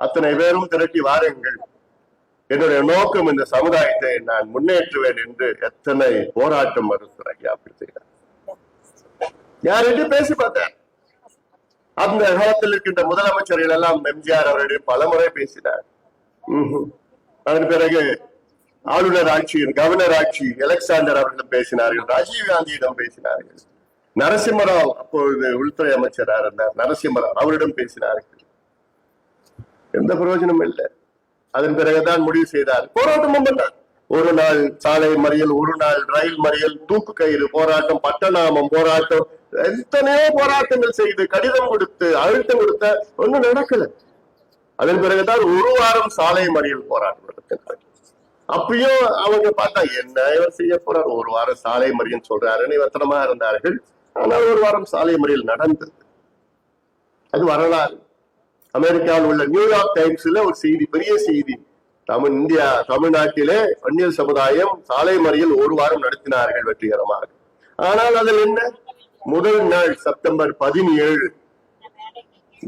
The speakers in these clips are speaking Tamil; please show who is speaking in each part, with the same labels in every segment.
Speaker 1: அத்தனை பேரும் திரட்டி வாருங்கள், என்னுடைய நோக்கம் இந்த சமுதாயத்தை நான் முன்னேற்றுவேன் என்று எத்தனை போராட்டம் மறுத்தார் ஐயா. அப்படி செய்தார். யார்கிட்ட பேசி பார்த்தார். அந்த காலத்தில் இருக்கின்ற முதலமைச்சர்கள் எல்லாம் எம்ஜிஆர் அவர்களிடம் பலமுறை பேசினார். அதன் பிறகு ஆளுநர் ஆட்சியின் கவர்னர் ஆட்சி அலெக்சாண்டர் அவர்களும் பேசினார்கள், ராஜீவ் காந்தியிடம் பேசினார்கள், நரசிம்மராவ் அப்பொழுது உள்துறை அமைச்சராக இருந்தார், நரசிம்மராவ் அவரிடம் பேசினார்கள். எந்த பிரயோஜனமும் இல்லை. அதன் பிறகுதான் முடிவு செய்தார், போராட்டமும் பண்ணார். ஒரு நாள் சாலை மறியல், ஒரு நாள் ரயில் மறியல், தூக்கு கயிறு போராட்டம், பட்டநாமம் போராட்டம், எத்தனையோ போராட்டங்கள் செய்து கடிதம் கொடுத்து அழுத்தம் கொடுத்த ஒன்னும் நடக்கல. அதன் பிறகுதான் ஒரு வாரம் சாலை மறியல் போராட்டம் நடத்தினார். அப்பயும் அவங்க பார்த்தா என்ன இவர் செய்ய போறார், ஒரு வாரம் சாலை மறியல் சொல்றாருன்னு இவத்தனமா இருந்தார்கள். ஆனால் ஒரு வாரம் சாலை மறியல் நடந்தது. அது வரலாறு. அமெரிக்காவில் உள்ள நியூயார்க் டைம்ஸ்ல ஒரு செய்தி, பெரிய செய்தி, தமிழ்நாட்டிலே வன்னியர் சமுதாயம் சாலை மறியல் ஒரு வாரம் நடத்தினார்கள் வெற்றிகரமாக. ஆனால் அதில் என்ன, முதல் நாள் செப்டம்பர் 17,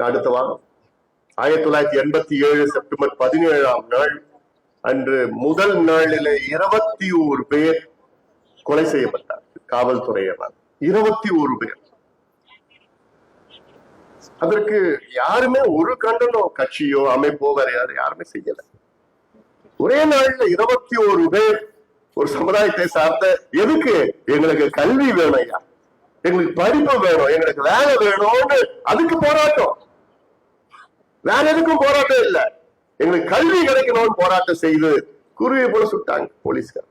Speaker 1: அடுத்த வாரம் 1987 செப்டம்பர் 17ஆம் நாள் அன்று முதல் நாளிலே 21 பேர் கொலை செய்யப்பட்டார் காவல்துறையினர். 21 பேர். அதற்கு யாருமே ஒரு கண்டனம், கட்சியோ அமைப்போ வேற யாருமே செய்யல. ஒரே நாள்ல 21 பேர் ஒரு சமுதாயத்தை சார்ந்த, எதுக்கு, எங்களுக்கு கல்வி வேணும் ஐயா, எங்களுக்கு படிப்பு வேணும், எங்களுக்கு வேலை வேணும்னு அதுக்கு போராட்டம். வேற எதுக்கும் போராட்டம் இல்லை, எங்களுக்கு கல்வி கிடைக்கணும்னு போராட்டம் செய்து குருவியை போல சுட்டாங்க போலீஸ்கார்.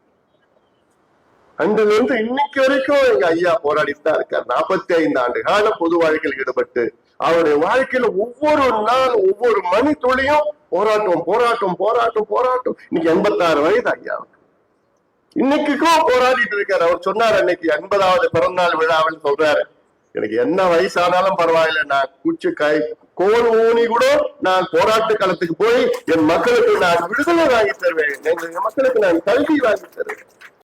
Speaker 1: அன்றிலிருந்து இருந்து இன்னைக்கு வரைக்கும் எங்க ஐயா போராடித்தான் இருக்கார். 45 ஆண்டு காலம் பொது வாழ்க்கையில் ஈடுபட்டு அவருடைய வாழ்க்கையில ஒவ்வொரு நாள் ஒவ்வொரு மணி துளியும் போராட்டம் போராட்டம் போராட்டம் போராட்டம். இன்னைக்கு 86 வயது ஐயாவுக்கு. இன்னைக்கும் போராடிட்டு இருக்காரு. அவர் சொன்னார் அன்னைக்கு 80வது பிறந்தநாள் விழாவில் சொல்றாரு, எனக்கு என்ன வயசானாலும் பரவாயில்ல, நான் குச்சிக்காய் கோல் ஊனி கூட நான் போராட்ட களத்துக்கு போய் என் மக்களுக்கு நான் விடுதலை வாங்கி தருவேன், என் மக்களுக்கு நான் கல்வி வாங்கி தருவேன்.